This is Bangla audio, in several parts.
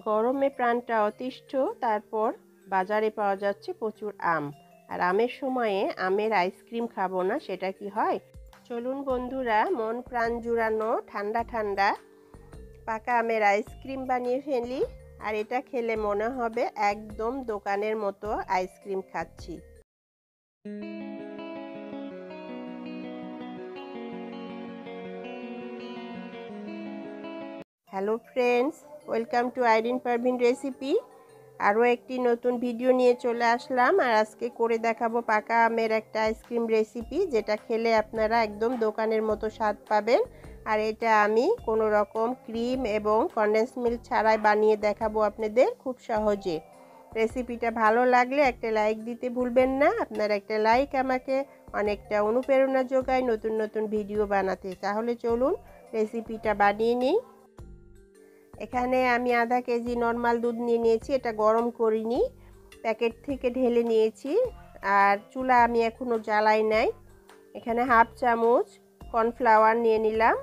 গরমে প্রাণটা অতিষ্ঠ, তারপর বাজারে পাওয়া যাচ্ছে প্রচুর আম। আর আমের সময়ে আমের আইসক্রিম খাবো না, সেটা কি হয়? চলুন বন্ধুরা, মন প্রাণ জুড়ানো ঠান্ডা ঠান্ডা পাকা আমের আইসক্রিম বানিয়ে ফেলি। আর এটা খেলে মনে হবে একদম দোকানের মতো আইসক্রিম খাচ্ছি। Hello friends, welcome to Irin Parvin recipe. আরও একটি নতুন ভিডিও নিয়ে চলে আসলাম। আর আজকে করে দেখাবো পাকা আমের একটা আইসক্রিম রেসিপি, যেটা খেলে আপনারা একদম দোকানের মতো স্বাদ পাবেন। আর এটা আমি কোনো রকম ক্রিম এবং কনডেন্স মিল্ক ছাড়াই বানিয়ে দেখাবো আপনাদের খুব সহজে। রেসিপিটা ভালো লাগলে একটা লাইক দিতে ভুলবেন না। আপনার একটা লাইক আমাকে অনেকটা অনুপ্রেরণা যোগায় নতুন নতুন ভিডিও বানাতে। তাহলে চলুন রেসিপিটা বানিয়ে নিই। এখানে আমি আধা কেজি নর্মাল দুধ নিয়ে নিয়েছি। এটা গরম করিনি, প্যাকেট থেকে ঢেলে নিয়েছি। আর চুলা আমি এখনও জ্বালাই নাই। এখানে হাফ চামচ কর্নফ্লাওয়ার নিয়ে নিলাম,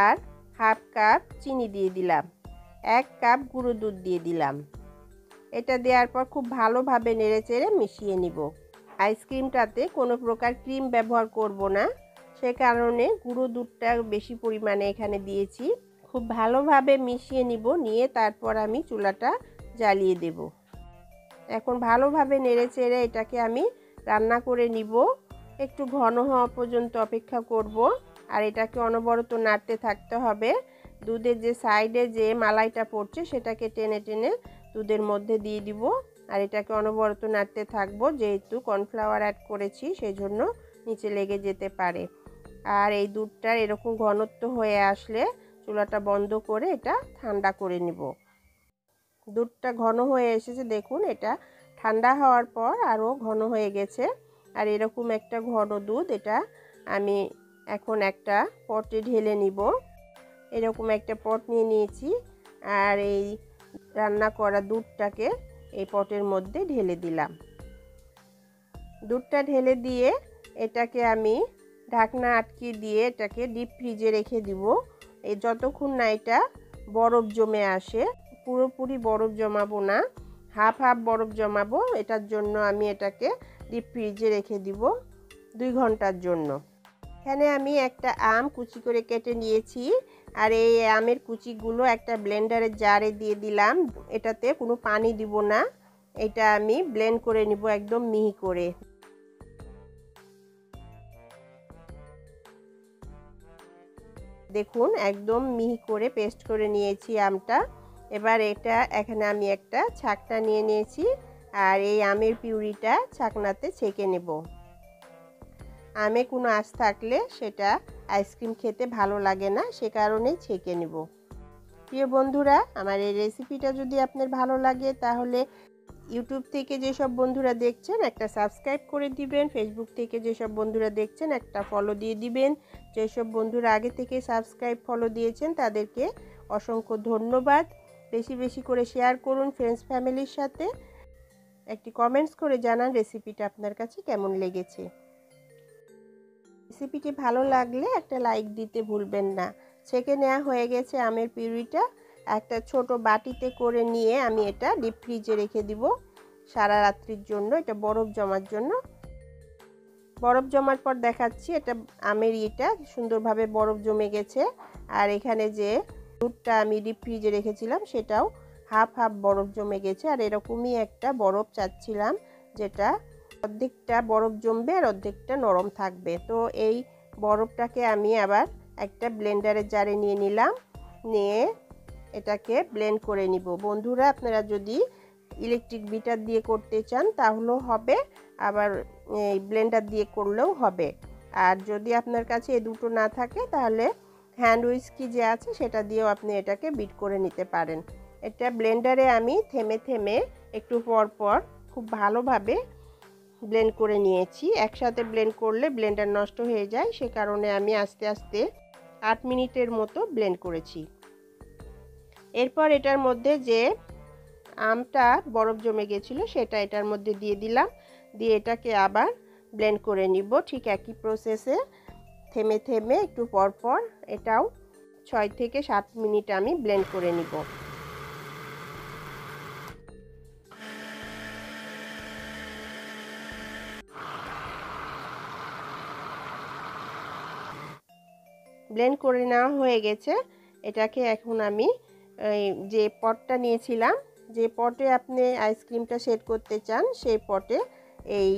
আর হাফ কাপ চিনি দিয়ে দিলাম, 1 কাপ গুঁড়ো দুধ দিয়ে দিলাম। এটা দেওয়ার পর খুব ভালোভাবে নেড়েচেড়ে মিশিয়ে নিব। আইসক্রিমটাতে কোনো প্রকার ক্রিম ব্যবহার করব না, সে কারণে গুঁড়ো দুধটা বেশি পরিমাণে এখানে দিয়েছি। খুব ভালোভাবে মিশিয়ে নিব, নিয়ে তারপর আমি চুলাটা জ্বালিয়ে দেব। এখন ভালোভাবে নেড়েচেড়ে এটাকে আমি রান্না করে নিব। একটু ঘন হওয়া পর্যন্ত অপেক্ষা করব। আর এটাকে অনবরত নাড়তে থাকতে হবে। দুধের যে সাইডে যে মালাইটা পড়ছে সেটাকে টেনে টেনে দুধের মধ্যে দিয়ে দিব। আর এটাকে অনবরত নাড়তে থাকবো, যেহেতু কর্নফ্লাওয়ার অ্যাড করেছি সেই জন্য নিচে লেগে যেতে পারে। আর এই দুধটার এরকম ঘনত্ব হয়ে আসলে চুলাটা বন্ধ করে এটা ঠান্ডা করে নিব। দুধটা ঘন হয়ে এসেছে, দেখুন এটা ঠান্ডা হওয়ার পর আরও ঘন হয়ে গেছে। আর এরকম একটা ঘন দুধ এটা আমি এখন একটা পটে ঢেলে নিব। এরকম একটা পট নিয়ে নিয়েছি, আর এই রান্না করা দুধটাকে এই পটের মধ্যে ঢেলে দিলাম। দুধটা ঢেলে দিয়ে এটাকে আমি ঢাকনা আটকে দিয়ে এটাকে ডিপ ফ্রিজে রেখে দিব। এই যতক্ষণ না এটা বরফ জমে আসে। পুরোপুরি বরফ জমাবো না, হাফ হাফ বরফ জমাবো। এটার জন্য আমি এটাকে ডিপ ফ্রিজে রেখে দিব 2 ঘন্টার জন্য। এখানে আমি একটা আম কুচি করে কেটে নিয়েছি, আর এই আমের কুচিগুলো একটা ব্লেন্ডারের জারে দিয়ে দিলাম। এটাতে কোনো পানি দিব না, এটা আমি ব্লেন্ড করে নিব একদম মিহি করে। দেখুন একদম মিহি করে পেস্ট করে নিয়েছি আমটা। এবার এটা এখানে আমি একটা ছাকনা নিয়ে নিয়েছি, আর এই আমের পিউরিটা ছাকনাতে ছেঁকে নেব। আমে কোনো আঁশ থাকলে সেটা আইসক্রিম খেতে ভালো লাগে না, সে কারণেই ছেঁকে নেব। প্রিয় বন্ধুরা, আমার এই রেসিপিটা যদি আপনার ভালো লাগে তাহলে ইউটিউব থেকে যেসব বন্ধুরা দেখছেন একটা সাবস্ক্রাইব করে দিবেন। ফেসবুক থেকে যেসব বন্ধুরা দেখছেন একটা ফলো দিয়ে দিবেন। যেসব বন্ধুরা আগে থেকে সাবস্ক্রাইব ফলো দিয়েছেন তাদেরকে অসংখ্য ধন্যবাদ। বেশি বেশি করে শেয়ার করুন ফ্রেন্ডস ফ্যামিলির সাথে। একটি কমেন্টস করে জানান রেসিপিটা আপনার কাছে কেমন লেগেছে। রেসিপিটি ভালো লাগলে একটা লাইক দিতে ভুলবেন না। ছেঁকে নেওয়া হয়ে গেছে আমের পিউরিটা। একটা ছোট বাটিতে করে নিয়ে আমি এটা ডিপ ফ্রিজে রেখে দিব সারা রাত্রির জন্য, এটা বরফ জমার জন্য। বরফ জমার পর দেখাচ্ছি এটা আমের ইটা সুন্দরভাবে বরফ জমে গেছে। আর এখানে যে দুধটা আমি ডিপ ফ্রিজে রেখেছিলাম সেটাও হাফ হাফ বরফ জমে গেছে। আর এরকমই একটা বরফ চাচ্ছিলাম, যেটা অর্ধেকটা বরফ জমবে আর অর্ধেকটা নরম থাকবে। তো এই বরফটাকে আমি আবার একটা ব্লেন্ডারের জারে নিয়ে নিলাম, নিয়ে এটাকে ব্লেন্ড করে নিব। বন্ধুরা, আপনারা যদি ইলেকট্রিক বিটার দিয়ে করতে চান তাহলেও হবে, আবার এই ব্লেন্ডার দিয়ে করলেও হবে। আর যদি আপনার কাছে এই দুটো না থাকে তাহলে হ্যান্ড হুইস্কি যে আছে সেটা দিয়েও আপনি এটাকে বিট করে নিতে পারেন। এটা ব্লেন্ডারে আমি থেমে থেমে একটু পর পর খুব ভালোভাবে ব্লেন্ড করে নিয়েছি। একসাথে ব্লেন্ড করলে ব্লেন্ডার নষ্ট হয়ে যায়, সে কারণে আমি আস্তে আস্তে 8 মিনিটের মতো ব্লেন্ড করেছি। এরপর এটার মধ্যে যে আমটা বরফ জমে গেছিলো সেটা এটার মধ্যে দিয়ে দিলাম, দিয়ে এটাকে আবার ব্লেন্ড করে নিব ঠিক একই প্রসেসে থেমে থেমে একটু পর পর। এটাও 6 থেকে 7 মিনিট আমি ব্লেন্ড করে নিব। ব্লেন্ড করে নেওয়া হয়ে গেছে। এটাকে এখন আমি যে পটটা নিয়েছিলাম, যে পটে আপনি আইসক্রিমটা সেট করতে চান সেই পটে এই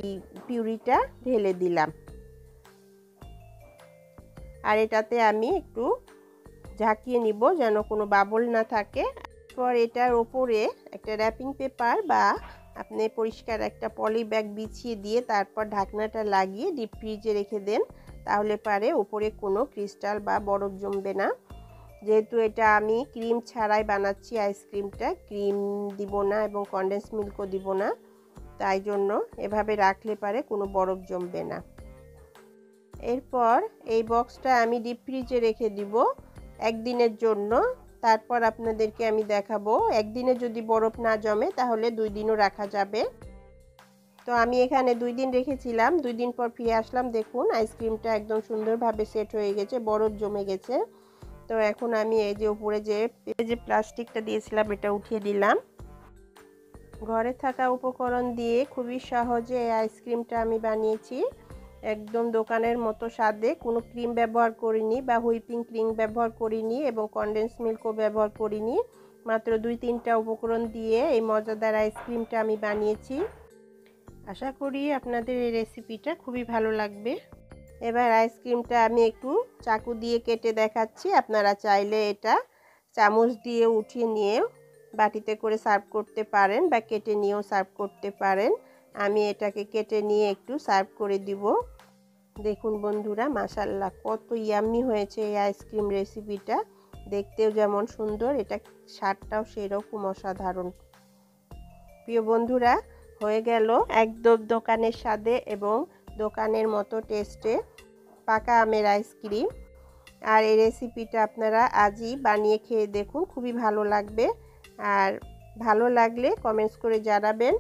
পিউরিটা ঢেলে দিলাম। আর এটাতে আমি একটু ঝাঁকিয়ে নিব যেন কোনো বাবল না থাকে। পর এটার ওপরে একটা র্যাপিং পেপার বা আপনি পরিষ্কার একটা পলি ব্যাগ বিছিয়ে দিয়ে তারপর ঢাকনাটা লাগিয়ে ডিপ ফ্রিজে রেখে দেন, তাহলে পারে উপরে কোনো ক্রিস্টাল বা বরফ জমবে না। যেহেতু এটা আমি ক্রিম ছাড়াই বানাচ্ছি আইসক্রিমটা, ক্রিম দিব না এবং কনডেন্স মিল্কও দিব না, তাই জন্য এভাবে রাখলে পারে কোনো বরফ জমবে না। এরপর এই বক্সটা আমি ডিপ ফ্রিজে রেখে দিব একদিনের জন্য। তারপর আপনাদেরকে আমি দেখাবো একদিনে যদি বরফ না জমে তাহলে 2 দিনও রাখা যাবে। তো আমি এখানে 2 দিন রেখেছিলাম, 2 দিন পর ফিরে আসলাম। দেখুন আইসক্রিমটা একদম সুন্দরভাবে সেট হয়ে গেছে, বরফ জমে গেছে। তো এখন আমি এই যে উপরে যে প্লাস্টিকটা দিয়েছিলাম এটা উঠিয়ে দিলাম। ঘরে থাকা উপকরণ দিয়ে খুবই সহজে এই আইসক্রিমটা আমি বানিয়েছি, একদম দোকানের মতো স্বাদে। কোনো ক্রিম ব্যবহার করিনি বা হুইপিং ক্রিম ব্যবহার করিনি এবং কনডেন্স মিল্কও ব্যবহার করিনি। মাত্র 2-3টা উপকরণ দিয়ে এই মজাদার আইসক্রিমটা আমি বানিয়েছি। আশা করি আপনাদের এই রেসিপিটা খুবই ভালো লাগবে। এবার আইসক্রিমটা আমি একটু চাকু দিয়ে কেটে দেখাচ্ছি। আপনারা চাইলে এটা চামচ দিয়ে উঠিয়ে নিয়ে বাটিতে করে সার্ভ করতে পারেন বা কেটে নিয়েও সার্ভ করতে পারেন। আমি এটাকে কেটে নিয়ে একটু সার্ভ করে দিব। দেখুন বন্ধুরা, মাশাআল্লাহ কত ইয়াম্মি হয়েছে এই আইসক্রিম রেসিপিটা। দেখতেও যেমন সুন্দর, এটা স্বাদটাও সেরকম অসাধারণ। প্রিয় বন্ধুরা, হয়ে গেল একদম দোকানের স্বাদে এবং দোকানের মতো টেস্টে পাকা আমের আইসক্রিম। আর এই রেসিপিটা আপনারা আজই বানিয়ে খেয়ে দেখুন, খুবই ভালো লাগবে। আর ভালো লাগলে কমেন্টস করে জানাবেন।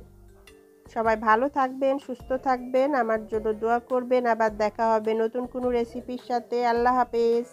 সবাই ভালো থাকবেন, সুস্থ থাকবেন, আমার জন্য দোয়া করবেন। আবার দেখা হবে নতুন কোনো রেসিপির সাথে। আল্লাহ হাফেজ।